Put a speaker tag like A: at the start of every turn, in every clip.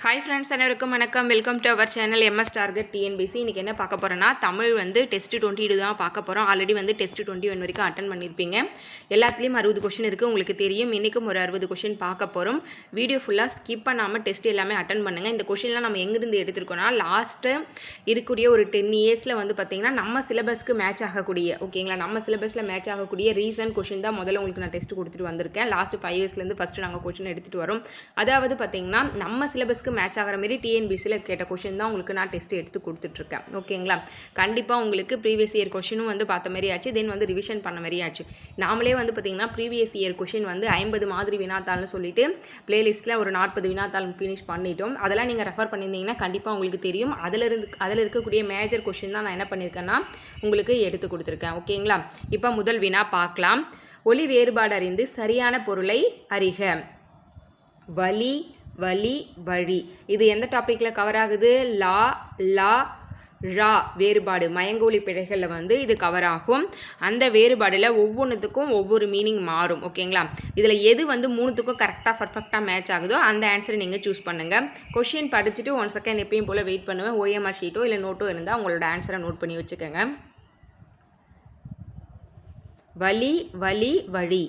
A: Hi friends, அனைவருக்கும் வணக்கம். Welcome to our channel MS target TNPSC. இன்றைக்கி என்ன பார்க்க போகிறோன்னா, தமிழ் டெஸ்ட் 22 தான் பார்க்க போகிறோம். ஆல்ரெடி டெஸ்ட் 21 வரைக்கும் அட்டன் பண்ணியிருப்பீங்க. எல்லாத்துலேயும் 60 கொஷின் இருக்குது, உங்களுக்கு தெரியும். இன்றைக்கும் ஒரு 60 கொஷின் பார்க்க போகிறோம். வீடியோ ஃபுல்லாக ஸ்கிப் பண்ணாமல் டெஸ்ட் எல்லாமே அட்டன் பண்ணுங்கள். இந்த கொஷின்லாம் நம்ம எங்கேருந்து எடுத்துருக்கோன்னா, லாஸ்ட்டு இருக்கக்கூடிய ஒரு 10 இயர்ஸில் பார்த்திங்கன்னா நம்ம சிலபஸ்க்கு மேட்ச் ஆகக்கூடிய, ஓகேங்களா, நம்ம சிலபஸில் மேட்ச் ஆகக்கூடிய ரீசன்ட் கொஷின் தான் முதல்ல உங்களுக்கு நான் டெஸ்ட் கொடுத்துட்டு வந்திருக்கேன். லாஸ்ட் 5 இயர்ஸ்லேருந்து ஃபஸ்ட்டு நாங்கள் கொஷின் எடுத்துகிட்டு வரோம். அதாவது பார்த்திங்கன்னா நம்ம சிலபஸ்க்கு மேட்ச் ஆகிற மாரி டிஎன்பிசியில் கேட்ட கொஷின் தான் உங்களுக்கு நான் டெஸ்ட் எடுத்து கொடுத்துட்ருக்கேன், ஓகேங்களா. கண்டிப்பாக உங்களுக்கு ப்ரீவியஸ் இயர் கொஷினும் பார்த்த மாதிரி ஆச்சு, தென் ரிவிஷன் பண்ண மாதிரி ஆச்சு. நாமளே பார்த்திங்கன்னா ப்ரீவியஸ் இயர் கொஷின் 50 மாதிரி வினாத்தாள்னு சொல்லிட்டு பிளேலிஸ்ட்டில் ஒரு 40 வினாத்தாள் ஃபினிஷ் பண்ணிட்டோம். அதெல்லாம் நீங்கள் ரெஃபர் பண்ணியிருந்தீங்கன்னா கண்டிப்பாக உங்களுக்கு தெரியும். அதில் இருக்கக்கூடிய மேஜர் கொஷின் தான் நான் என்ன பண்ணியிருக்கேன்னா உங்களுக்கு எடுத்து கொடுத்துருக்கேன், ஓகேங்களா. இப்போ முதல் வினா பார்க்கலாம். ஒலி வேறுபாடு அறிந்து சரியான பொருளை அறிக. வலி, வலி, வழி, இது எந்த டாப்பிக்கில் கவர் ஆகுது? லா ரா வேறுபாடு, மயங்கோலி பிழைகளில் இது கவர் ஆகும். அந்த வேறுபாடில் ஒவ்வொன்றுத்துக்கும் ஒவ்வொரு மீனிங் மாறும், ஓகேங்களா. இதில் எது மூணுத்துக்கும் கரெக்டாக பர்ஃபெக்டாக மேட்ச் ஆகுதோ அந்த ஆன்சரை நீங்கள் சூஸ் பண்ணுங்கள். கொஷின் படிச்சுட்டு 1 செகண்ட் எப்பயும் போல் வெயிட் பண்ணுவேன். ஓஎம்ஆர் ஷீட்டோ இல்லை நோட்டோ இருந்தால் உங்களோட ஆன்சரை நோட் பண்ணி வச்சுக்கோங்க. வலி, வலி, வழி.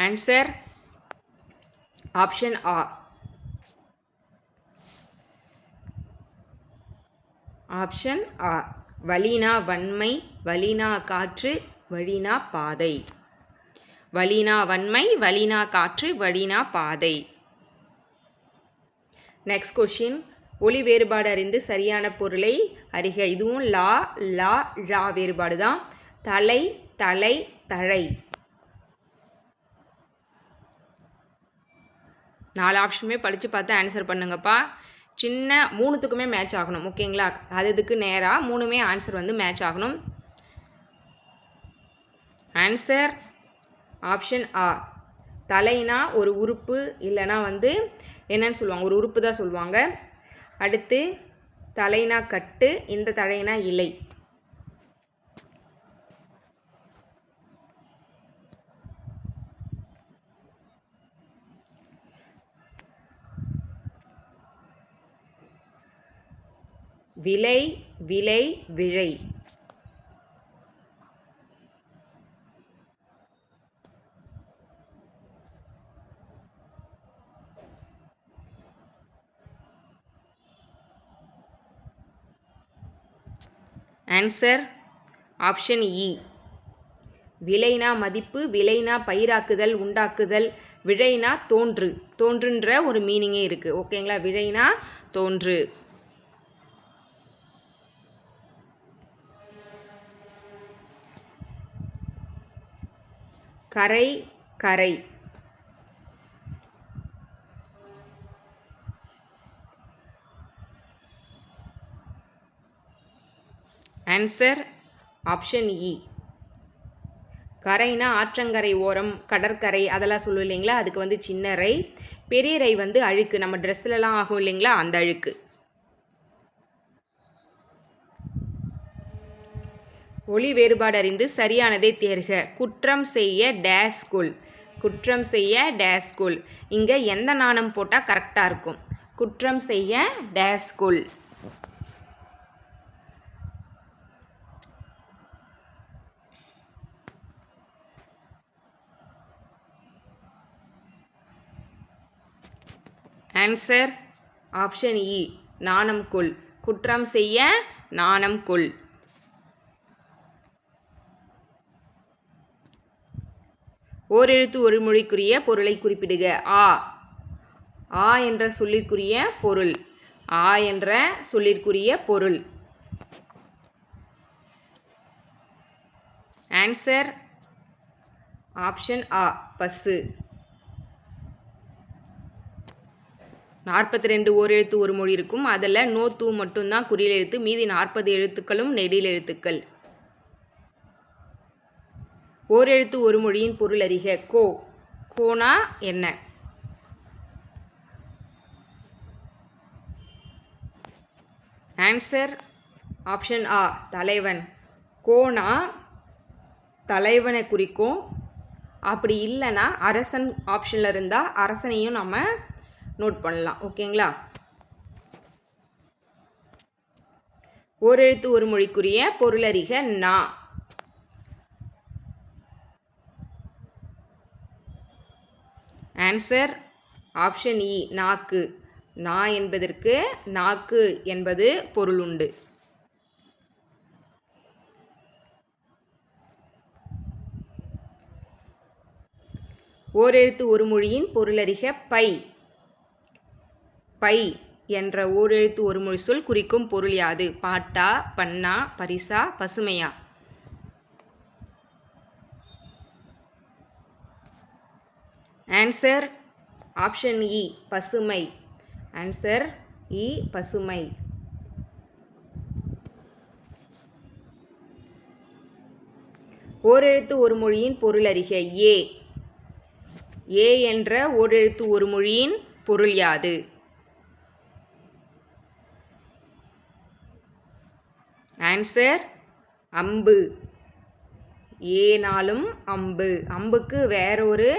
A: ஆன்சர் ஆப்ஷன் ஆ. ஆப்ஷன் ஆ. வலினா வன்மை, வலினா காற்று, வழினா பாதை. வலினா வன்மை, வலினா காற்று, வழினா பாதை. Next question. ஒலி வேறுபாடு அறிந்து சரியான பொருளை அறிக. இதுவும் லா ரா வேறுபாடு தான். தலை, தலை, தழை. 4 ஆப்ஷனுமே படித்து பார்த்து ஆன்சர் பண்ணுங்கப்பா. சின்ன மூணுத்துக்குமே மேட்ச் ஆகணும், ஓகேங்களா. அதுக்கு நேராக மூணுமே ஆன்சர் மேட்ச் ஆகணும். ஆன்சர் ஆப்ஷன் ஆ. தலைனா ஒரு உறுப்பு, இல்லைனா என்னன்னு சொல்லுவாங்க, ஒரு உறுப்பு தான் சொல்லுவாங்க. அடுத்து தலைனா கட்டு, இந்த தழைனா இலை. விலை, விலை, விழை. ஆன்சர் ஆப்ஷன் இ. விலைனா மதிப்பு, விலைனா பயிராக்குதல், உண்டாக்குதல், விழைனா தோன்று, தோன்றுன்ற ஒரு மீனிங்கே இருக்குது, ஓகேங்களா. விழைனா தோன்று. கரை, கரை. ஆன்சர் ஆப்ஷன் இ. கரைனா ஆற்றங்கரை ஓரம், கடற்கரை அதெல்லாம் சொல்லுவோம் இல்லைங்களா, அதுக்கு சின்ன ரை. பெரிய ரை அழுக்கு, நம்ம ட்ரெஸ்லலாம் ஆகும் இல்லைங்களா, அந்த அழுக்கு. ஒலி வேறுபாடு அறிந்து சரியானதை தேர்க. குற்றம் செய்ய டேஸ் கொள். குற்றம் செய்ய டேஸ் கொள். இங்கே எந்த நாணம் போட்டால் கரெக்டாக இருக்கும்? குற்றம் செய்ய டேஸ் கொள். ஆன்சர் ஆப்ஷன் இ. நாணம் கொள். குற்றம் செய்ய நாணம் கொள். ஓரெழுத்து ஒரு மொழிக்குரிய பொருளை குறிப்பிடுக. ஆ. ஆ என்ற சொல்லிற்குரிய பொருள். ஆ என்ற சொல்லிற்குரிய பொருள். ஆன்சர் ஆப்ஷன் ஆ. பசு. 42 ஓரெழுத்து ஒரு மொழி இருக்கும். அதில் நோ தூ மட்டும்தான் குறியில் எழுத்து, மீதி 40 எழுத்துக்களும் நெடில் எழுத்துக்கள். ஓரெழுத்து ஒரு மொழியின் பொருள் அறிக. கோ. கோனா என்ன? ஆன்சர் ஆப்ஷன் ஆ. தலைவன். கோனா தலைவனை குறிக்கும். அப்படி இல்லைன்னா அரசன் ஆப்ஷனில் இருந்தால் அரசனையும் நம்ம நோட் பண்ணலாம். ஓகேங்களா? ஓரெழுத்து ஒரு மொழிக்குரிய பொருளறிக நா. ஆன்சர் ஆப்ஷன் இ நாக்கு. நா என்பதற்கு நாக்கு என்பது பொருள் உண்டு. ஓரெழுத்து ஒரு மொழியின் பொருளறிக பை. பை என்ற ஓரெழுத்து ஒரு மொழி சொல் குறிக்கும் பொருள் யாது? பாட்டா, பண்ணா, பரிசா, பசுமையா? ஆன்சர் ஆப்ஷன் இ பசுமை. ஆன்சர் இ பசுமை. ஓரெழுத்து ஒரு மொழியின் பொருளறிக ஏ. ஏ என்ற ஓரெழுத்து ஒரு மொழியின் பொருள் யாது? ஆன்சர் அம்பு. ஏனாலும் அம்பு. அம்புக்கு வேறொரு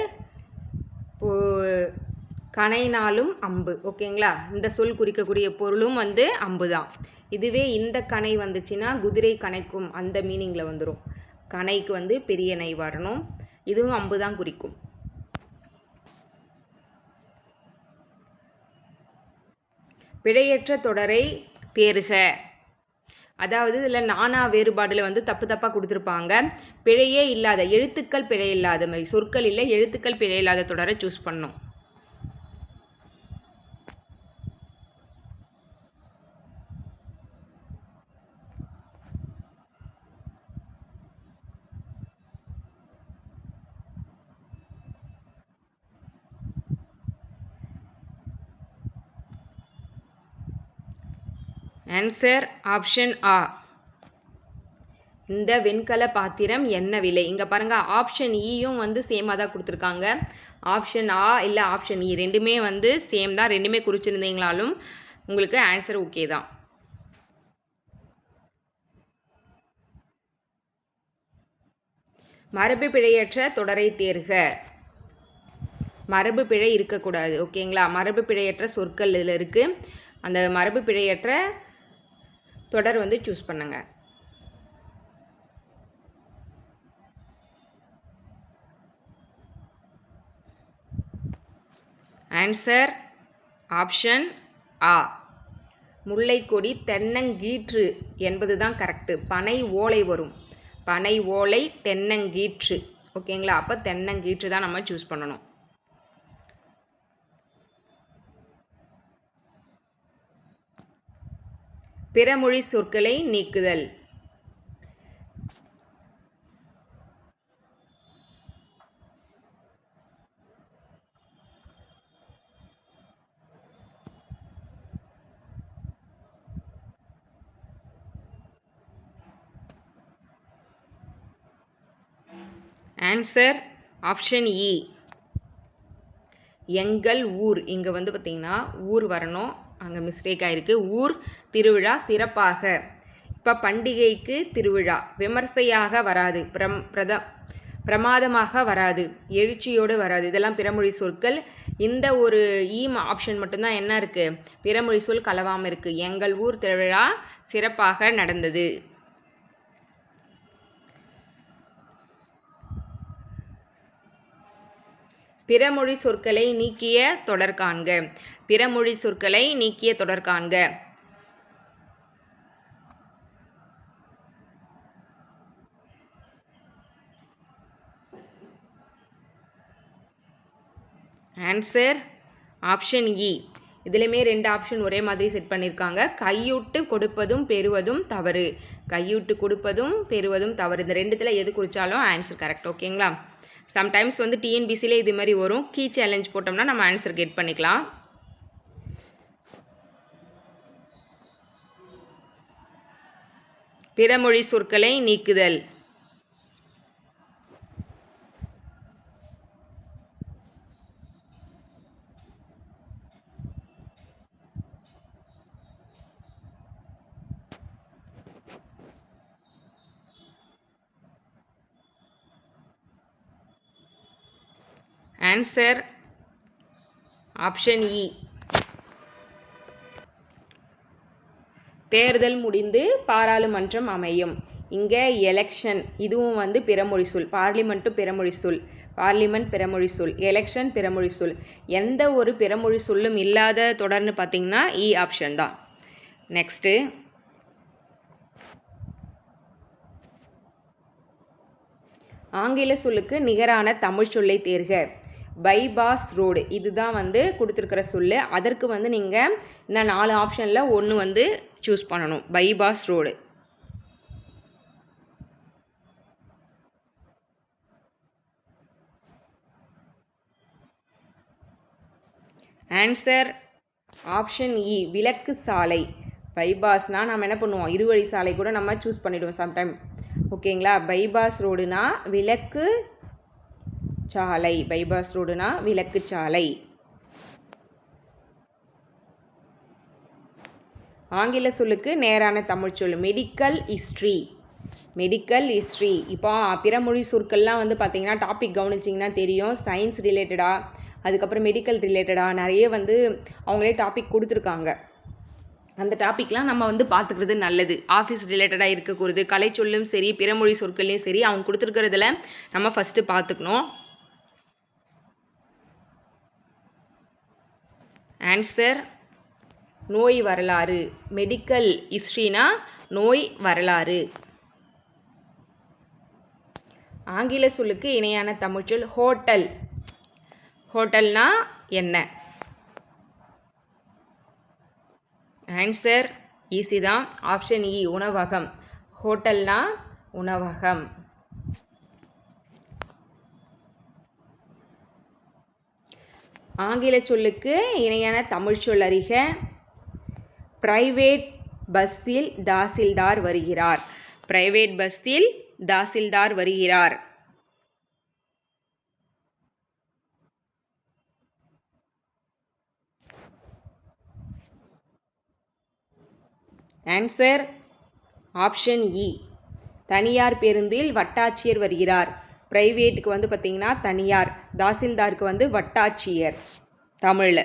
A: கணைனாலும் அம்பு. ஓகேங்களா? இந்த சொல் குறிக்கக்கூடிய பொருளும் அம்பு தான். இதுவே இந்த கணை வந்துச்சுன்னா குதிரை கணைக்கும் அந்த மீனிங்கில் வந்துடும். கணைக்கு பெரிய நை வரணும். இதுவும் அம்பு தான் குறிக்கும். பிழையற்ற தொடரை தேர்க. அதாவது இதில் நானா வேறுபாடில் தப்பு தப்பாக கொடுத்துருப்பாங்க. பிழையே இல்லாத எழுத்துக்கள் பிழை இல்லாத மாதிரி சொற்கள் இல்லை, எழுத்துக்கள் பிழை இல்லாத தொடரை சூஸ் பண்ணணும். ஆன்சர் ஆப்ஷன் ஆ. இந்த வெண்கல பாத்திரம் என்ன விலை? இங்கே பாருங்கள், ஆப்ஷன் ஈயும் சேமாக தான் கொடுத்துருக்காங்க. ஆப்ஷன் ஆ இல்லை ஆப்ஷன் இ ரெண்டுமே சேம் தான். ரெண்டுமே குறிச்சிருந்தீங்களாலும் உங்களுக்கு ஆன்சர் ஓகே தான். மரபு பிழையற்ற தொடரை தேர்க. மரபு பிழை இருக்கக்கூடாது. ஓகேங்களா? மரபு பிழையற்ற சொற்கள் இதில் இருக்குது. அந்த மரபு பிழையற்ற தொடர் சூஸ் பண்ணுங்க. ஆன்சர் ஆப்ஷன் ஆ. முல்லைக்கொடி தென்னங்கீற்று என்பது தான் கரெக்டு. பனை ஓலை வரும். பனை ஓலை தென்னங்கீற்று. ஓகேங்களா? அப்போ தென்னங்கீற்று தான் நம்ம சூஸ் பண்ணணும். பிறமொழி சொற்களை நீக்குதல். ஆன்சர் ஆப்ஷன் இ எங்கள் ஊர். இங்கே பார்த்திங்கன்னா ஊர் வரணும், அங்கே மிஸ்டேக் ஆகிருக்கு. ஊர் திருவிழா சிறப்பாக. இப்போ பண்டிகைக்கு திருவிழா விமர்சையாக வராது, பிரமாதமாக வராது, எழுச்சியோடு வராது. இதெல்லாம் பிறமொழி சொற்கள். இந்த ஒரு ஆப்ஷன் மட்டும்தான் என்ன இருக்குது, பிறமொழி சொல் கலவாமல் இருக்குது. எங்கள் ஊர் திருவிழா சிறப்பாக நடந்தது. பிறமொழி சொற்களை நீக்கிய தொடர் காண்க. பிறமொழி சொற்களை நீக்கிய தொடர் காண்க. ஆன்சர் ஆப்ஷன் இ. இதுலையுமே 2 ஆப்ஷன் ஒரே மாதிரி செட் பண்ணியிருக்காங்க. கையூட்டு கொடுப்பதும் பெறுவதும் தவறு. கையூட்டு கொடுப்பதும் பெறுவதும் தவறு. இந்த ரெண்டுத்தில் எது குறித்தாலும் ஆன்சர் கரெக்ட். ஓகேங்களா? சம்டைம்ஸ் டிஎன்பிசியில் இது மாதிரி வரும். கீ சேலஞ்ச் போட்டோம்னா நம்ம ஆன்சர் கெட் பண்ணிக்கலாம். பிறமொழி சொற்களை நீக்குதல். ஆன்சர் ஆப்ஷன் இ. தேர்தல் முடிந்து பாராளுமன்றம் அமையும். இங்கே எலெக்ஷன் இதுவும் வந்து பிறமொழி சொல். பார்லிமெண்ட்டும் பிறமொழி சொல். பார்லிமெண்ட் பிறமொழி சொல். எலெக்ஷன் பிறமொழி சொல். எந்த ஒரு பிறமொழி சொல்லும் இல்லாத தொடர்னு பார்த்தீங்கன்னா இ ஆப்ஷன் தான். நெக்ஸ்ட்டு ஆங்கில சொல்லுக்கு நிகரான தமிழ் சொல்லை தேர்க. பைபாஸ் ரோடு இதுதான் வந்து கொடுத்துருக்கிற சொல்லு. அதற்கு வந்து நீங்கள் இந்த 4 ஆப்ஷனில் ஒன்று வந்து சூஸ் பண்ணணும். Bypass road. ஆன்சர் ஆப்ஷன் இ. விளக்கு சாலை. பைபாஸ்னால் நம்ம என்ன பண்ணுவோம், இருவழி சாலை கூட நம்ம சூஸ் பண்ணிவிடுவோம் சம்டைம். ஓகேங்களா. பைபாஸ் ரோடுனா விளக்கு சாலை. பைபாஸ் ரோடுனா விளக்கு சாலை. ஆங்கில சொல்லுக்கு நேரான தமிழ் சொல் மெடிக்கல் ஹிஸ்ட்ரி. Medical history. இப்போ பிறமொழி சொற்கள்லாம் வந்து பார்த்திங்கன்னா டாபிக் கவனிச்சிங்கன்னா தெரியும். சயின்ஸ் ரிலேட்டடாக, அதுக்கப்புறம் மெடிக்கல் ரிலேட்டடாக நிறைய வந்து அவங்களே டாபிக் கொடுத்துருக்காங்க. அந்த டாப்பிக்லாம் நம்ம வந்து பார்த்துக்கிறது நல்லது. ஆஃபீஸ் ரிலேட்டடாக இருக்கக்கூடாது. கலை சொல்லும் சரி, பிறமொழி சொற்கள்லையும் சரி, அவங்க கொடுத்துருக்கிறதுல நம்ம ஃபஸ்ட்டு பார்த்துக்கணும். ஆன்சர் நோய் வரலாறு. மெடிக்கல் ஹிஸ்ட்ரினா நோய் வரலாறு. ஆங்கில சொல்லுக்கு இணையான தமிழ்ச்சொல் ஹோட்டல். ஹோட்டல்னா என்ன? ஆன்சர் ஈஸி தான். ஆப்ஷன் இ. உணவகம். ஹோட்டல்னா உணவகம். ஆங்கில சொல்லுக்கு இணையான தமிழ் சொல் அறிக. பிரைவேட் பஸ்ஸில் தாசில்தார் வருகிறார். பிரைவேட் பஸ்ஸில் தாசில்தார் வருகிறார். ஆன்சர் ஆப்ஷன் இ. தனியார் பேருந்தில் வட்டாட்சியர் வருகிறார். பிரைவேட்டுக்கு வந்து பார்த்திங்கன்னா தனியார், தாசில்தாருக்கு வந்து வட்டாட்சியர் தமிழில்.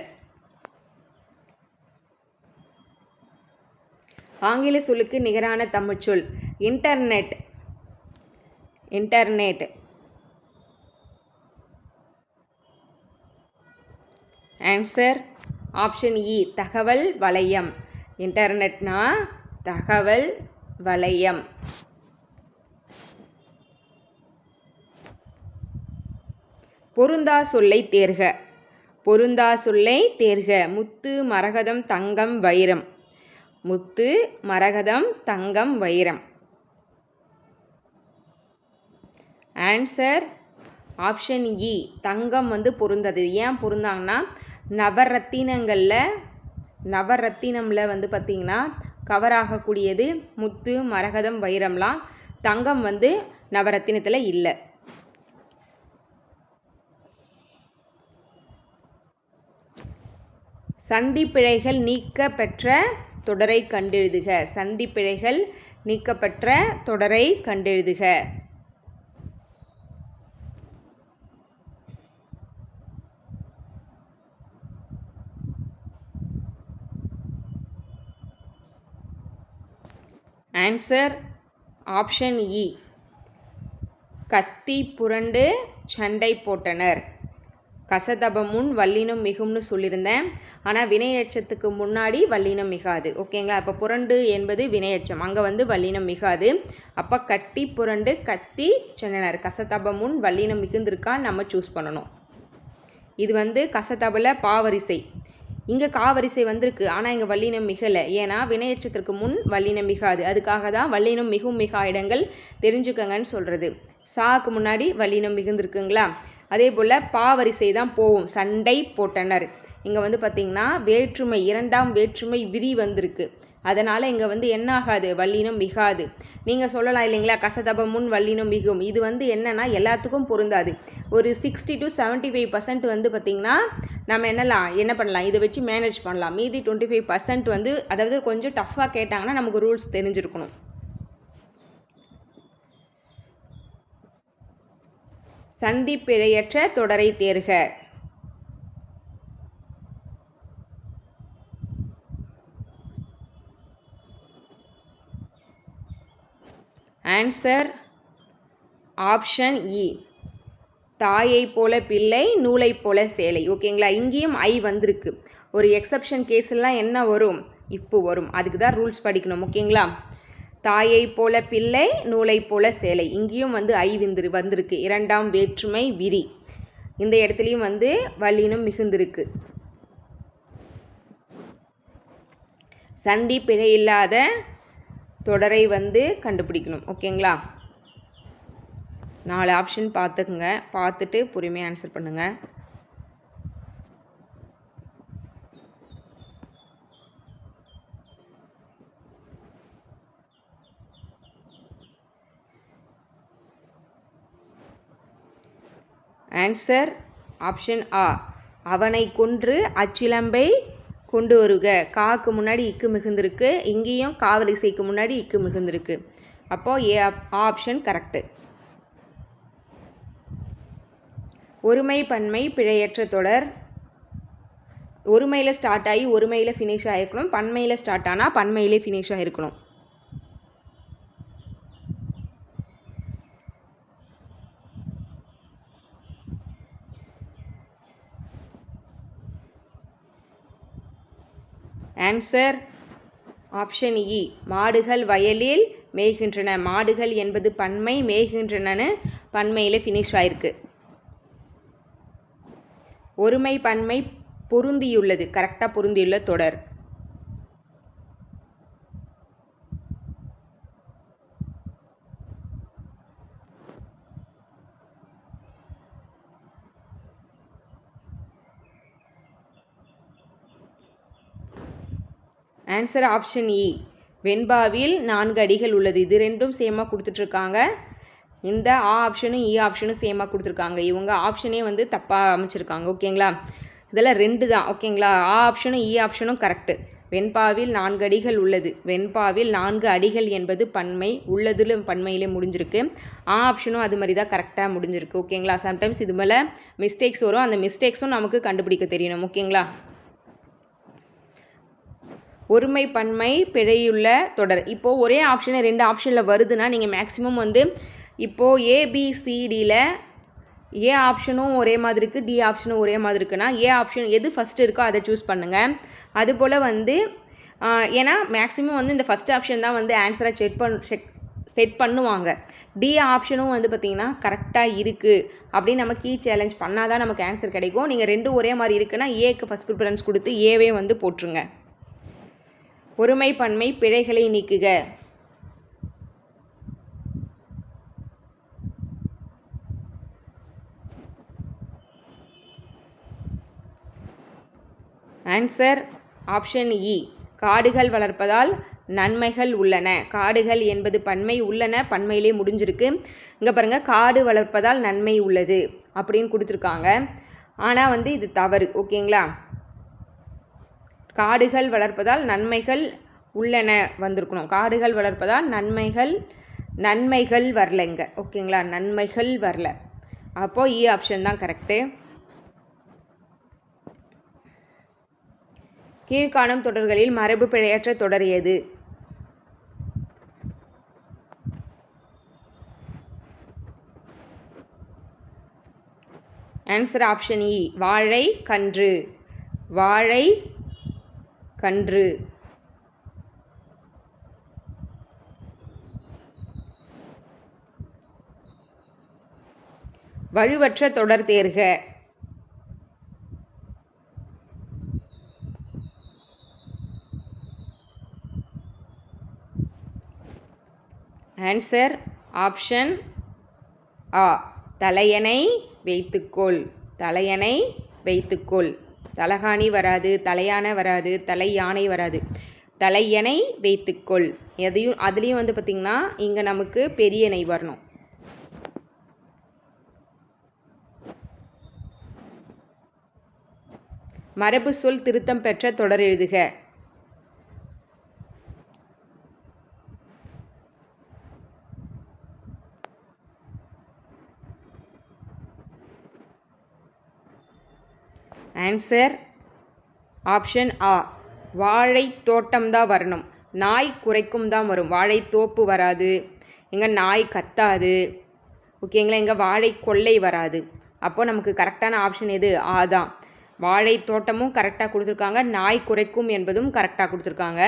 A: ஆங்கில சொல்லுக்கு நிகரான தமிழ்ச்சொல் இன்டர்நெட். இன்டர்நெட். ஆன்சர் ஆப்ஷன் இ. தகவல் வலையம். இன்டர்நெட்னா தகவல் வலையம். பொருந்தா சொல்லை தேர்க. பொருந்தா சொல்லை தேர்க. முத்து, மரகதம், தங்கம், வைரம். முத்து, மரகதம், தங்கம், வைரம். ஆன்சர் ஆப்ஷன் இ. தங்கம் வந்து பொருந்தது. ஏன் பொருந்தாங்கன்னா நவரத்தினமில் வந்து பார்த்திங்கன்னா கவர் ஆகக்கூடியது முத்து, மரகதம், வைரம்லாம். தங்கம் வந்து நவரத்தினத்தில் இல்லை. சந்திப்பிழைகள் நீக்க பெற்ற தொடரை கண்டெழுதுக. சந்திப்பிழைகள் நீக்கப்பெற்ற தொடரை கண்டெழுதுக. ஆன்சர் ஆப்ஷன் இ. கத்தி புரண்டு சண்டை போட்டனர். கசதபமுன் வல்லினம் மிகும்னு சொல்லியிருந்தேன். ஆனால் வினையெச்சத்துக்கு முன்னாடி வல்லினம் மிகாது. ஓகேங்களா. அப்போ புரண்டு என்பது வினையெச்சம், அங்கே வந்து வல்லினம் மிகாது. அப்போ கட்டி புரண்டு கத்தி சென்றனர். கசதபமுன் வல்லினம் மிகுந்திருக்கான்னு நம்ம சூஸ் பண்ணணும். இது வந்து கசதபல பாவரிசை. இங்கே காவரிசை வந்திருக்கு, ஆனால் இங்கே வல்லினம் மிகலை. ஏன்னா வினையெச்சத்திற்கு முன் வல்லினம் மிகாது. அதுக்காக தான் வல்லினம் மிகும் மிகா இடங்கள் தெரிஞ்சுக்கங்கன்னு சொல்கிறது. சாக்கு முன்னாடி வல்லினம் மிகுந்திருக்குங்களா. அதே போல் பாவரிசை தான் போகும். சண்டை போட்டனர். இங்கே வந்து பார்த்திங்கன்னா வேற்றுமை, இரண்டாம் வேற்றுமை விரி வந்திருக்கு. அதனால் இங்கே வந்து என்ன ஆகாது, வல்லினம் மிகாது. நீங்கள் சொல்லலாம் இல்லைங்களா, கசதபம் முன் வல்லினம் மிகும். இது வந்து என்னென்னா எல்லாத்துக்கும் பொருந்தாது. ஒரு 60 to 75% வந்து பார்த்திங்கன்னா நம்ம என்ன பண்ணலாம், இதை வச்சு மேனேஜ் பண்ணலாம். மீதி 25% வந்து அதாவது கொஞ்சம் டஃப்பாக கேட்டாங்கன்னா நமக்கு ரூல்ஸ் தெரிஞ்சிருக்கணும். சந்தி பிழையற்ற தொடரை தேர்க. ஆன்சர் ஆப்ஷன் இ. தாயை போல பிள்ளை நூலை போல சேலை. ஓகேங்களா, இங்கேயும் ஐ வந்திருக்கு. ஒரு எக்ஸப்ஷன் கேஸ்லாம் என்ன வரும், இப்போ வரும். அதுக்கு தான் ரூல்ஸ் படிக்கணும். ஓகேங்களா, தாயை போல பிள்ளை நூலை போல சேலை, இங்கேயும் வந்து ஐ வந்திருக்கு. இரண்டாம் வேற்றுமை விரி. இந்த இடத்துலையும் வந்து வல்லினம் மிகுந்திருக்கு. சந்தி பிழை இல்லாத தொடரை வந்து கண்டுபிடிக்கணும். ஓகேங்களா, 4 ஆப்ஷன் பார்த்துக்குங்க. பார்த்துட்டு பொறுமையாக ஆன்சர் பண்ணுங்கள். ஆன்சர் ஆப்ஷன் ஆ. அவனை கொன்று அச்சிலம்பை கொண்டு வருக. காக்கு முன்னாடி இக்கு மிகுந்திருக்கு. இங்கேயும் காவலிசைக்கு முன்னாடி இக்கு மிகுந்திருக்கு. அப்போது ஏ ஆப்ஷன் கரெக்டு. ஒருமை பன்மை பிழையற்ற தொடர். ஒருமையில் ஸ்டார்ட் ஆகி ஒருமையில் ஃபினிஷ் ஆகிருக்கணும். பன்மையில் ஸ்டார்ட் ஆனால் பன்மையிலே ஃபினிஷ் ஆகிருக்கணும். ஆன்சர் ஆப்ஷன் இ. மாடுகள் வயலில் மேய்கின்றன. மாடுகள் என்பது பன்மை, மேய்கின்றனன்னு பன்மையில் ஃபினிஷ் ஆயிருக்கு. ஒருமை பன்மை பொருந்தியுள்ளது. கரெக்டாக பொருந்தியுள்ள தொடர். ஆன்சர் ஆப்ஷன் இ. வெண்பாவில் 4 அடிகள் உள்ளது. இது ரெண்டும் சேமாக கொடுத்துட்ருக்காங்க. இந்த ஆ ஆப்ஷனும் இ ஆப்ஷனும் சேமாக கொடுத்துருக்காங்க. இவங்க ஆப்ஷனே வந்து தப்பாக அமைச்சிருக்காங்க. ஓகேங்களா, இதெல்லாம் 2 தான். ஓகேங்களா, ஆ ஆப்ஷனும் இ ஆப்ஷனும் கரெக்டு. வெண்பாவில் 4 அடிகள் உள்ளது. வெண்பாவில் 4 அடிகள் என்பது பன்மை, உள்ளதில் பன்மையிலே முடிஞ்சிருக்கு. ஆ ஆப்ஷனும் அது மாதிரி தான் கரெக்டாக முடிஞ்சிருக்கு. ஓகேங்களா, சம்டைம்ஸ் இது மேலே மிஸ்டேக்ஸ் வரும். அந்த மிஸ்டேக்ஸும் நமக்கு கண்டுபிடிக்க தெரியணும். ஓகேங்களா, ஒருமை பன்மை பிழையுள்ள தொடர். இப்போது ஒரே ஆப்ஷனு 2 ஆப்ஷனில் வருதுன்னா நீங்கள் மேக்ஸிமம் வந்து இப்போது ஏபிசிடியில் ஏ ஆப்ஷனும் ஒரே மாதிரி இருக்குது, டி ஆப்ஷனும் ஒரே மாதிரி இருக்குன்னா ஏ ஆப்ஷன் எது ஃபஸ்ட்டு இருக்கோ அதை சூஸ் பண்ணுங்கள். அதுபோல் வந்து ஏன்னா மேக்ஸிமம் வந்து இந்த ஃபஸ்ட் ஆப்ஷன் தான் வந்து ஆன்சரை செட் பண்ணுவாங்க. டி ஆப்ஷனும் வந்து பார்த்திங்கன்னா கரெக்டாக இருக்குது அப்படின்னு நம்ம கீ சேலஞ்ச் பண்ணால் தான் நமக்கு ஆன்சர் கிடைக்கும். நீங்கள் 2 ஒரே மாதிரி இருக்குன்னா ஏக்கு ஃபஸ்ட் ப்ரிஃபரன்ஸ் கொடுத்து ஏவே வந்து போட்டுருங்க. ஒருமை பன்மை பிழைகளை நீக்குக. ஆன்சர் ஆப்ஷன் இ. காடுகள் வளர்ப்பதால் நன்மைகள் உள்ளன. காடுகள் என்பது பன்மை, உள்ளன பன்மையிலே முடிஞ்சிருக்கு. இங்கே பாருங்கள், காடு வளர்ப்பதால் நன்மை உள்ளது அப்படின்னு கொடுத்துருக்காங்க. ஆனால் வந்து இது தவறு. ஓகேங்களா, காடுகள் வளர்ப்பதால் நன்மைகள் உள்ளன வந்திருக்கணும். காடுகள் வளர்ப்பதால் நன்மைகள் வரலைங்க. ஓகேங்களா, நன்மைகள் வரல. அப்போது இ ஆப்ஷன் தான் கரெக்டு. கீழ்காணும் தொடர்களில் மரபு பிழையற்ற தொடர் எது? ஆன்சர் ஆப்ஷன் இ. வாழை கன்று. வாழை கன்று. வலுவற்ற தொடர் தேர்க. ஆன்சர் ஆப்ஷன் ஆ. தலையணை வைத்துக்கொள். தலையணை வைத்துக்கொள். தலகாணி வராது, தலையானை வராது, தலை யானை வராது. தலையணை வைத்துக்கொள். அதுலேயும் வந்து பார்த்திங்கன்னா இங்கே நமக்கு பெரியணை வரணும். மரபு சொல் திருத்தம் பெற்ற தொடர் எழுதுக. ஆன்சர் ஆப்ஷன் ஆ, வாழை தோட்டம் தான் வரணும். நாய் குறைக்கும் தான் வரும், வாழை தோப்பு வராது. எங்கே நாய் கத்தாது, ஓகேங்களா. எங்கே வாழை கொள்ளை வராது. அப்போ நமக்கு கரெக்டான ஆப்ஷன் எது? ஆ தான். வாழை தோட்டமும் கரெக்டாக கொடுத்துருக்காங்க, நாய் குறைக்கும் என்பதும் கரெக்டாக கொடுத்துருக்காங்க.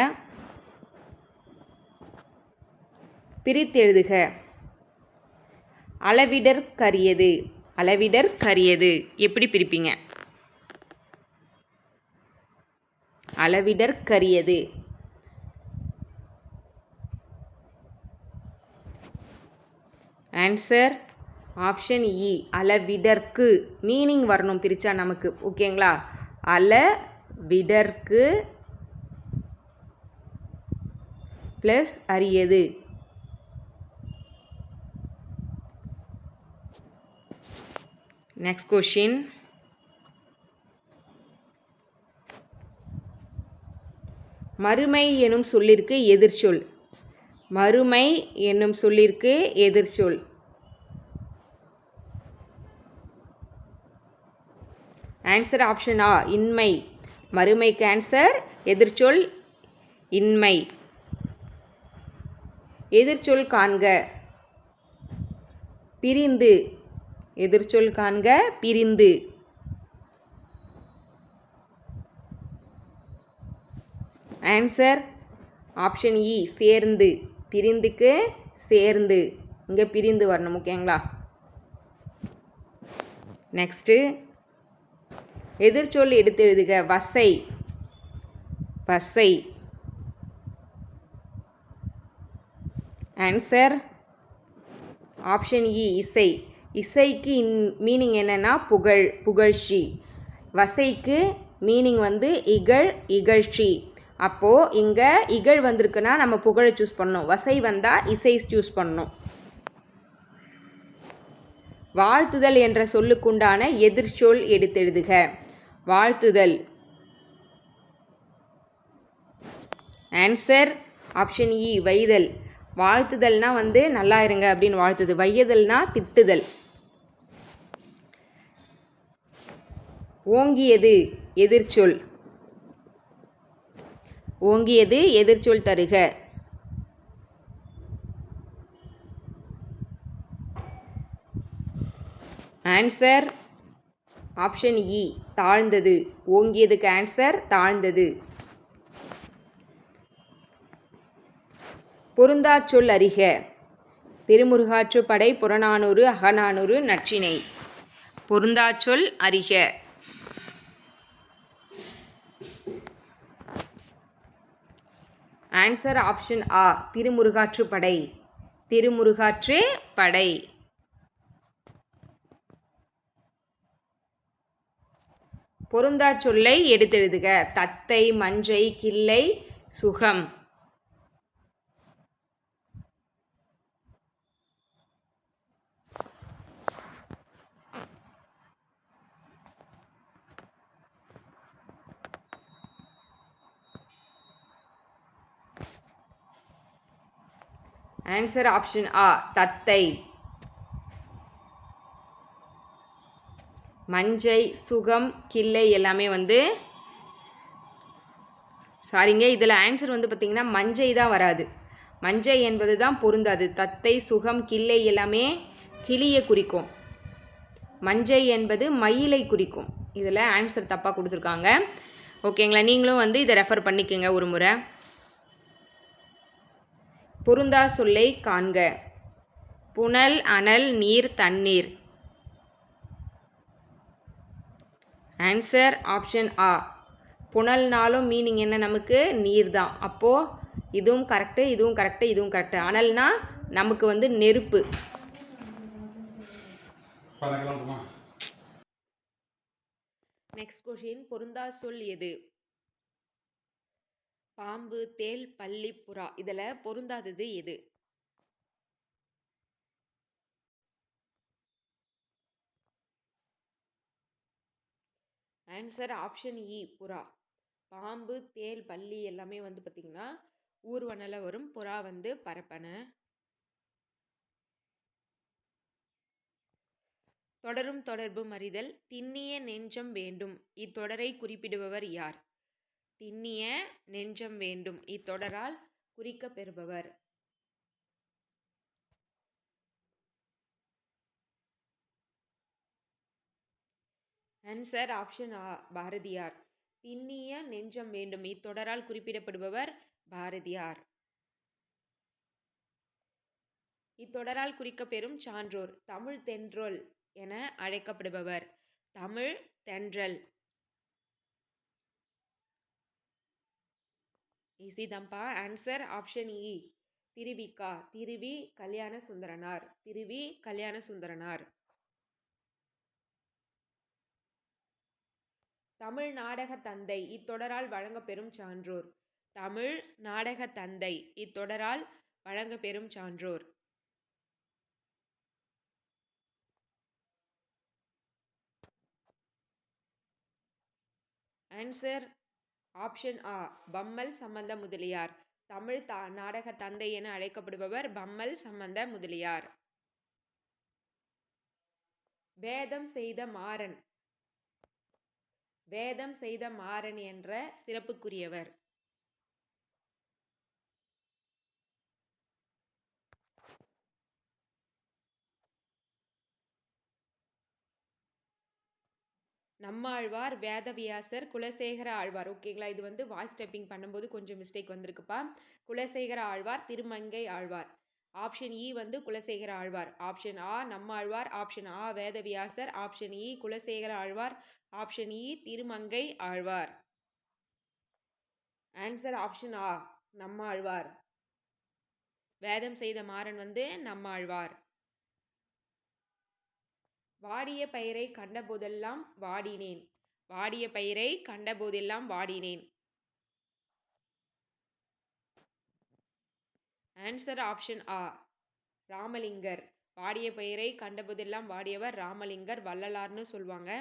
A: பிரித்து எழுதுக. அளவிடற்கரியது. அளவிடற்கரியது எப்படி பிரிப்பீங்க? அளவிடற்கரியது. ஆன்சர் ஆப்ஷன் இ, அளவிடற்கு. மீனிங் வரணும் பிரித்தா நமக்கு, ஓகேங்களா. அளவிடற்கு ப்ளஸ் அரியது. Next question. மறுமை எனும் சொல்லிற்கு எதிர்ச்சொல். மறுமை என்னும் சொல்லிற்கு எதிர்ச்சொல். ஆன்சர் ஆப்ஷன் ஆ, இன்மை. மறுமைக்கு ஆன்சர் எதிர்ச்சொல் இன்மை. எதிர்ச்சொல் காண்க. பிரிந்து. எதிர்ச்சொல் காண்க, பிரிந்து. ஆன்சர் ஆப்ஷன் இ, சேர்ந்து. பிரிந்துக்கு சேர்ந்து, இங்கே பிரிந்து வரணும், ஓகேங்களா. நெக்ஸ்ட்டு எதிர்ச்சொல் எடுத்து எழுதுக. வசை. வசை. ஆன்சர் ஆப்ஷன் இ, இசை. இசைக்கு மீனிங் என்னென்னா புகழ், புகழ்ச்சி. வசைக்கு மீனிங் வந்து இகழ், இகழ்ச்சி. அப்போது இங்கே இகழ் வந்திருக்குன்னா நம்ம புகழை சூஸ் பண்ணணும், வசை வந்தால் இசை சூஸ் பண்ணணும். வாழ்த்துதல் என்ற சொல்லுக்குண்டான எதிர்ச்சொல் எடுத்தெழுதுக. வாழ்த்துதல். ஆன்சர் ஆப்ஷன் இ, வைதல். வாழ்த்துதல்னா வந்து நல்லா இருங்க அப்படின்னு வாழ்த்துது, வையதல்னா திட்டுதல். ஓங்கியது எதிர்ச்சொல். ஓங்கியது எதிர்ச்சொல் தருக. ஆன்சர் ஆப்ஷன் இ, தாழ்ந்தது. ஓங்கியதுக்கு ஆன்சர் தாழ்ந்தது. பொருந்தா சொல் அறிக. திருமுருகாற்றுப்படை, புறநானூறு, அகநானூறு, நற்றிணை. பொருந்தா சொல் அறிக. ஆன்சர் ஆப்ஷன் ஆ, திருமுருகாற்றுப்படை. திருமுருகாற்று படை. பொருந்தா சொல்லை எடுத்தெழுதுக. தத்தை, மஞ்சை, கிள்ளை, சுகம். ஆன்சர் ஆப்ஷன் ஆ, தத்தை. மஞ்சை, சுகம், கிள்ளை எல்லாமே வந்து சாரிங்க, இதில் ஆன்சர் வந்து பார்த்திங்கன்னா மஞ்சை தான் வராது. மஞ்சை என்பது தான் பொருந்தாது. தத்தை, சுகம், கிள்ளை எல்லாமே கிளியை குறிக்கும். மஞ்சை என்பது மயிலை குறிக்கும். இதில் ஆன்சர் தப்பாக கொடுத்துருக்காங்க, ஓகேங்களா. நீங்களும் வந்து இதை ரெஃபர் பண்ணிக்கோங்க ஒரு முறை. பொருந்தா சொல்லை காண்க. புனல், அனல், நீர், தண்ணீர். ஆன்சர் ஆப்ஷன் ஆ, புனல்னாலும் மீனிங் என்ன நமக்கு? நீர் தான். அப்போது இதுவும் கரெக்டு, இதுவும் கரெக்டு, இதுவும் கரெக்டு. அனல்னா நமக்கு வந்து நெருப்பு. Next question. பொருந்தா சொல் எது? பாம்பு, தேள், பல்லி, புறா. இதில் பொருந்தாதது எது? ஆன்சர் ஆப்ஷன் இ, புறா. பாம்பு, தேள், பல்லி எல்லாமே வந்து பார்த்திங்கன்னா ஊர்வனல வரும். புறா வந்து பரப்பன. தொடரும் தொடர்பும் அறிதல். திண்ணிய நெஞ்சம் வேண்டும். இத்தொடரை குறிப்பிடுபவர் யார்? திண்ணிய நெஞ்சம் வேண்டும் இத்தொடரால் குறிக்கப் பெறுபவர். ஆன்சர் ஆப்ஷன் ஆ, பாரதியார். திண்ணிய நெஞ்சம் வேண்டும் இத்தொடரால் குறிப்பிடப்படுபவர் பாரதியார். இத்தொடரால் குறிக்கப்பெறும் சான்றோர். தமிழ் தென்றல் என அழைக்கப்படுபவர். தமிழ் தென்றல். ஈஸி தான்ப்பா. ஆன்சர் ஆப்ஷன் இ, திருவிக்கா. திருவி கல்யாண சுந்தரனார். திருவி கல்யாண சுந்தரனார். தமிழ் நாடக தந்தை இத்தொடரால் வழங்கப்பெறும் சான்றோர். தமிழ் நாடக தந்தை இத்தொடரால் வழங்கப்பெறும் சான்றோர். ஆன்சர் ஆப்ஷன் ஆ, பம்மல் சம்பந்த முதலியார். தமிழ் நாடக தந்தை என அழைக்கப்படுபவர் பம்மல் சம்பந்த முதலியார். வேதம் செய்த மாறன். வேதம் செய்த மாறன் என்ற சிறப்புக்குரியவர். நம்மாழ்வார், வேதவியாசர், குலசேகர ஆழ்வார். ஓகேங்களா, இது வந்து வாய்ஸ் டைப்பிங் பண்ணும்போது கொஞ்சம் மிஸ்டேக் வந்திருக்குப்பா. குலசேகர ஆழ்வார், திருமங்கை ஆழ்வார். ஆப்ஷன் இ வந்து குலசேகர ஆழ்வார். ஆப்ஷன் ஆ நம்மாழ்வார். ஆப்ஷன் ஆ வேதவியாசர். ஆப்ஷன் இ குலசேகர ஆழ்வார். ஆப்ஷன் இ திருமங்கை ஆழ்வார். ஆன்சர் ஆப்ஷன் ஆ, நம்மாழ்வார். வேதம் செய்த மாறன் வந்து நம்மாழ்வார். வாடிய பயிரை கண்டபோதெல்லாம் வாடினேன். வாடிய பயிரை கண்டபோதெல்லாம் வாடினேன். ஆன்சர் ஆப்ஷன் ஆ, ராமலிங்கர். வாடிய பயிரை கண்டபோதெல்லாம் வாடியவர் ராமலிங்கர். வள்ளலார்னு சொல்லுவாங்க.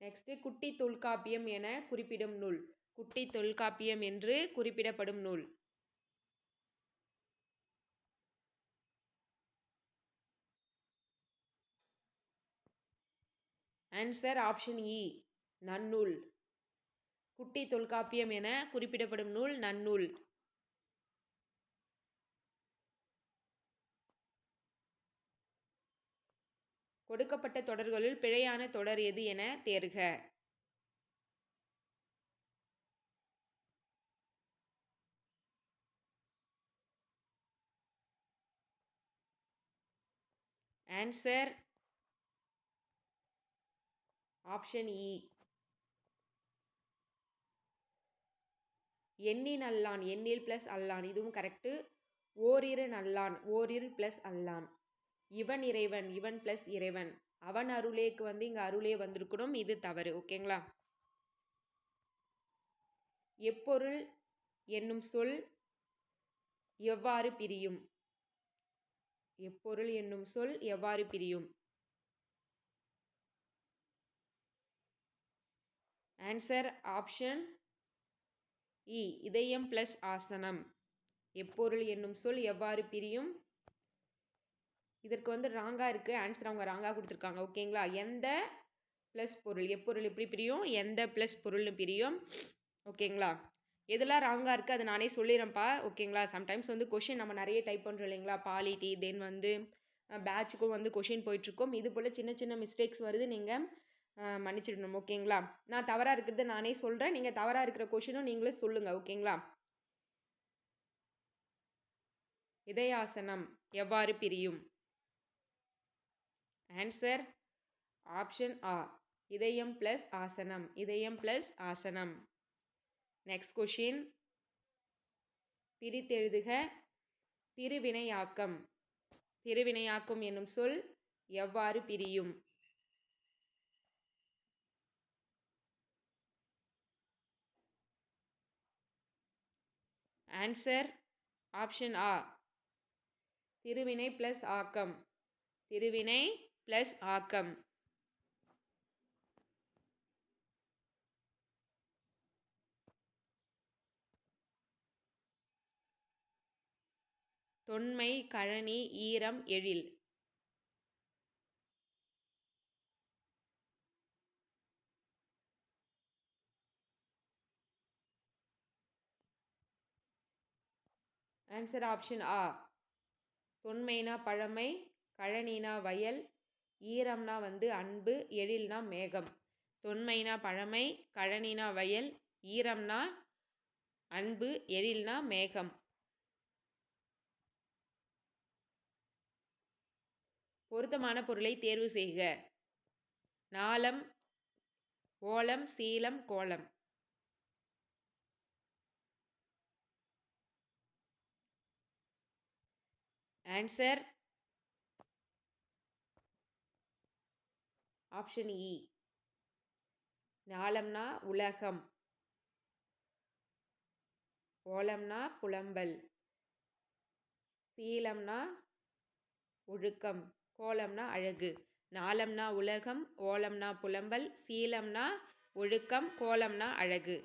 A: நெக்ஸ்ட், குட்டி தொல்காப்பியம் என குறிப்பிடும் நூல். குட்டி தொல்காப்பியம் என்று குறிப்பிடப்படும் நூல். ஆன்சர் ஆப்ஷன் இ, நன்னூல். குட்டி தொல்காப்பியம் என குறிப்பிடப்படும் நூல் நன்னூல். கொடுக்கப்பட்ட தொடர்களுள் பிழையான தொடர் எது என தேர்க. ஆன்சர் ஆப்ஷன் இ, எண்ணி நல்லான். எண்ணில் பிளஸ் அல்லான், இதுவும் கரெக்டு. ஓரிரு நல்லான். ஓரிரு பிளஸ் அல்லான். இவன் இறைவன். இவன் பிளஸ் இறைவன். அவன் அருளேக்கு வந்து இங்கே அருளே வந்திருக்கணும், இது தவறு. ஓகேங்களா. எப்பொருள் என்னும் சொல் எவ்வாறு பிரியும். எப்பொருள் என்னும் சொல் எவ்வாறு பிரியும். ஆன்சர் ஆப்ஷன் இ, இதயம் பிளஸ் ஆசனம். எப்பொருள் என்னும் சொல் எவ்வாறு பிரியும். இதற்கு வந்து ராங்காக இருக்குது. ஆன்சர் அவங்க ராங்காக கொடுத்துருக்காங்க. ஓகேங்களா. எந்த ப்ளஸ் பொருள். எப்பொருள் எப்படி பிரியும், எந்த ப்ளஸ் பொருள்னு பிரியும். ஓகேங்களா. எதெல்லாம் ராங்காக இருக்குது அதை நானே சொல்லிடுறேன்ப்பா. ஓகேங்களா. சம்டைம்ஸ் வந்து கொஷின் நம்ம நிறைய டைப் பண்ணுறோம் இல்லைங்களா. பாலிட்டி தென் வந்து பேட்சுக்கும் வந்து கொஷின் போயிட்டுருக்கோம். இது போல் சின்ன சின்ன மிஸ்டேக்ஸ் வருது, நீங்கள் மன்னிச்சிடணும். ஓகேங்களா. நான் தவறாக இருக்கிறத நானே சொல்கிறேன், நீங்கள் தவறாக இருக்கிற கொஷினும் நீங்களே சொல்லுங்கள். ஓகேங்களா. இதயாசனம் எவ்வாறு பிரியும். ஆன்சர் ஆப்ஷன் ஆ, இதயம் பிளஸ் ஆசனம். இதயம் பிளஸ் ஆசனம். Next question, பிரித்தெழுதுக. திருவினையாக்கம். திருவினையாக்கம் என்னும் சொல் எவ்வாறு பிரியும். ஆன்சர் ஆப்ஷன் ஆ, திருவினை பிளஸ் ஆக்கம். திருவினை பிளஸ் ஆக்கம். தொன்மை, கழனி, ஈரம், எழில். ஆன்சர் ஆப்ஷன் ஆ. தொன்மைனா பழமை, கழனினா வயல், ஈரம்னா அன்பு, எழில்னா மேகம். தொன்மைனா பழமை, கழனினா வயல், ஈரம்னா அன்பு, எழில்னா மேகம். பொருத்தமான பொருளை தேர்வு செய்க. நாளம், ஓலம், சீலம், கோலம். ஆன்சர் ஆப்ஷன் இ. நாளம்னா உலகம், ஓலம்னா புலம்பல், சீலம்னா ஒழுக்கம், கோலம்னா அழகு. நாளம்னா உலகம், ஓலம்னா புலம்பல், சீலம்னா ஒழுக்கம், கோலம்னா அழகு.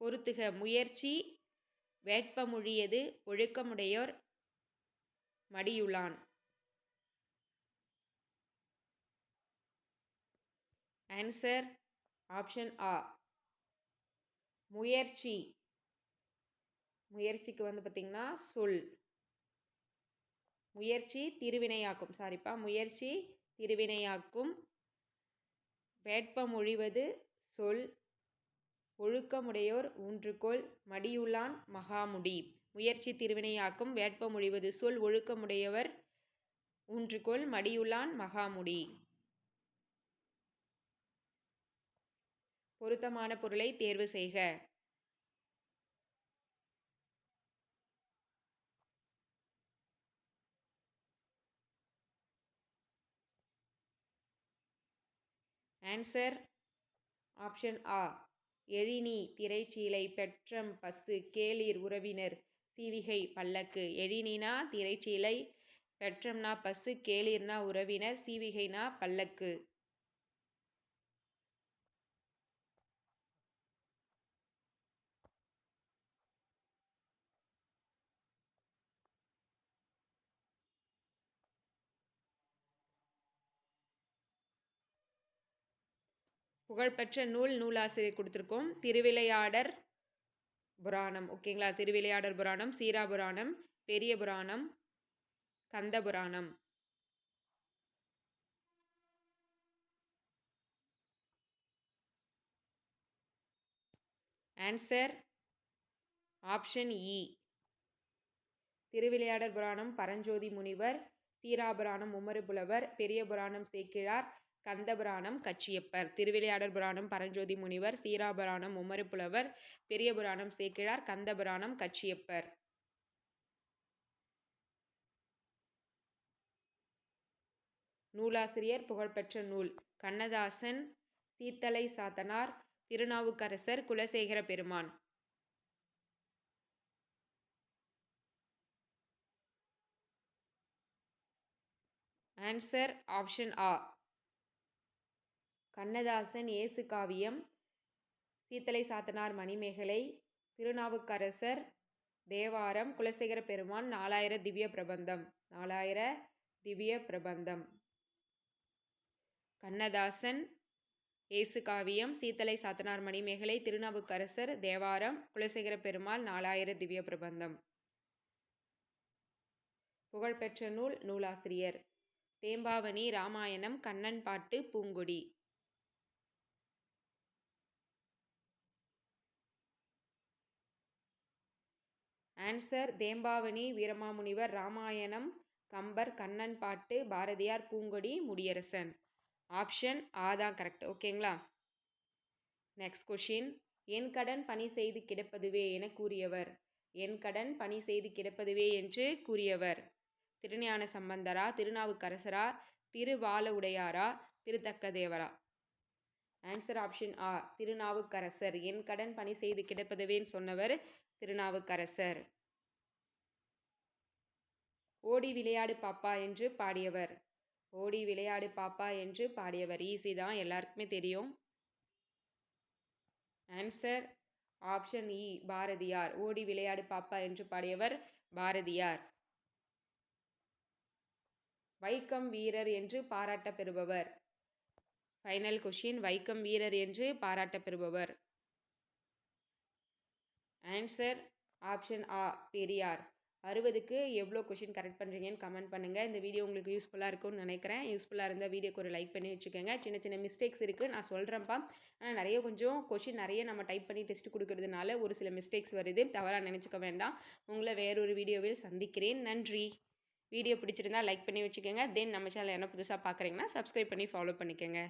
A: பொறுத்துக. முயற்சி வேட்பமொழியது, ஒழுக்கமுடையோர் மடியுளான். ஆன்சர் ஆப்ஷன் ஆ. முயற்சி, முயற்சிக்கு பார்த்திங்கன்னா சொல். முயற்சி திருவினையாக்கும், முயற்சி திருவினையாக்கும். வேட்பமொழிவது சொல், ஒழுக்கமுடையோர் ஊன்றுகோல், மடியுளான் மகாமுடி. முயற்சி திருவினையாக்கும், வேட்பமொழிவது சொல், ஒழுக்கமுடையவர் ஊன்றுகோல், மடியுளான் மகாமுடி. பொருத்தமான பொருளை தேர்வு செய்க. ஆன்சர் ஆப்ஷன் ஆ. எழினி திரைச்சீலை, பெற்றம் பசு, கேளிர் உறவினர், சீவிகை பல்லக்கு. எழினினா திரைச்சீலை, பெற்றம்னா பசு, கேளிர்னா உறவினர், சீவிகைனா பல்லக்கு. புகழ்பெற்ற நூல், நூலாசிரியர் கொடுத்துருக்கோம். திருவிளையாடற் புராணம். ஓகேங்களா? திருவிளையாடற் புராணம், சீராபுராணம், பெரிய புராணம், கந்த புராணம். ஆன்சர் ஆப்ஷன் இ. திருவிளையாடற் புராணம் பரஞ்சோதி முனிவர், சீராபுராணம் உமறுபுலவர், பெரிய புராணம் சேக்கிழார், கந்தபுராணம் கச்சியப்பர். திருவிளையாடற் புராணம் பரஞ்சோதி முனிவர், சீராபுராணம் உமறுபுலவர், பெரிய புராணம் சேக்கிழார், கந்தபுராணம் கச்சியப்பர். நூலாசிரியர் புகழ்பெற்ற நூல் கண்ணதாசன், சீத்தலை சாத்தனார், திருநாவுக்கரசர், குலசேகர பெருமான். ஆன்சர் ஆப்ஷன் ஆ. கண்ணதாசன் இயேசு காவியம், சீத்தலை சாத்தனார் மணிமேகலை, திருநாவுக்கரசர் தேவாரம், குலசேகர பெருமான் 4000 திவ்ய பிரபந்தம். 4000 திவ்ய பிரபந்தம். கண்ணதாசன் இயேசு காவியம், சீத்தலை சாத்தனார் மணிமேகலை, திருநாவுக்கரசர் தேவாரம், குலசேகர பெருமாள் 4000 திவ்ய பிரபந்தம். புகழ்பெற்ற நூல், நூலாசிரியர் தேம்பாவணி, ராமாயணம், கண்ணன் பாட்டு, பூங்கொடி. ஆன்சர் தேம்பாவணி, வீரமாமுனிவர், ராமாயணம், கம்பர், கண்ணன் பாட்டு, பாரதியார், பூங்கொடி, முடியரசன். ஆப்ஷன் ஆ தான் கரெக்ட். ஓகேங்களா? Next question. என் கடன் பணி செய்து கிடப்பதுவே என கூறியவர். என் கடன் பணி செய்து கிடப்பதுவே என்று கூறியவர் திருஞான சம்பந்தரா, திருநாவுக்கரசரா, திருவாலவுடையாரா, திருத்தக்கதேவரா. ஆன்சர் ஆப்ஷன் ஆ. திருநாவுக்கரசர். என் கடன் பணி செய்து கிடப்பதுவேன்னு சொன்னவர் திருநாவுக்கரசர். ஓடி விளையாடு பாப்பா என்று பாடியவர். ஓடி விளையாடு பாப்பா என்று பாடியவர். ஈஸி தான், எல்லாருக்குமே தெரியும். ஆன்சர் ஆப்ஷன் இ. பாரதியார். ஓடி விளையாடு பாப்பா என்று பாடியவர் பாரதியார். வைக்கம் வீரர் என்று பாராட்ட பெறுபவர். Final question. வைக்கம் வீரர் என்று பாராட்டப் பெறுபவர்? ஆன்சர் ஆப்ஷன் ஆ, பெரியார். 60க்கு எவ்வளோ கொஷின் கரெக்ட் பண்ணுறீங்கன்னு கமெண்ட் பண்ணுங்கள். இந்த வீடியோ உங்களுக்கு யூஸ்ஃபுல்லாக இருக்கும்னு நினைக்கிறேன். யூஸ்ஃபுல்லாக இருந்தால் வீடியோக்கு ஒரு லைக் பண்ணி வச்சுக்கோங்க. சின்ன சின்ன மிஸ்டேக்ஸ் இருக்குது, நான் சொல்கிறேன்ப்பா. ஆனால் நிறைய கொஞ்சம் கொஷின் நிறைய நம்ம டைப் பண்ணி டெஸ்ட் கொடுக்கறதுனால ஒரு சில மிஸ்டேக்ஸ் வருது, தவறாக நினச்சிக்க வேண்டாம். உங்களை வேறொரு வீடியோவில் சந்திக்கிறேன். நன்றி. வீடியோ பிடிச்சிருந்தா லைக் பண்ணி வச்சுக்கோங்க. தென் நம்ம சேனல் என்ன புதுசாக பார்க்குறீங்கன்னா சப்ஸ்கிரைப் பண்ணி ஃபாலோ பண்ணிக்கோங்க.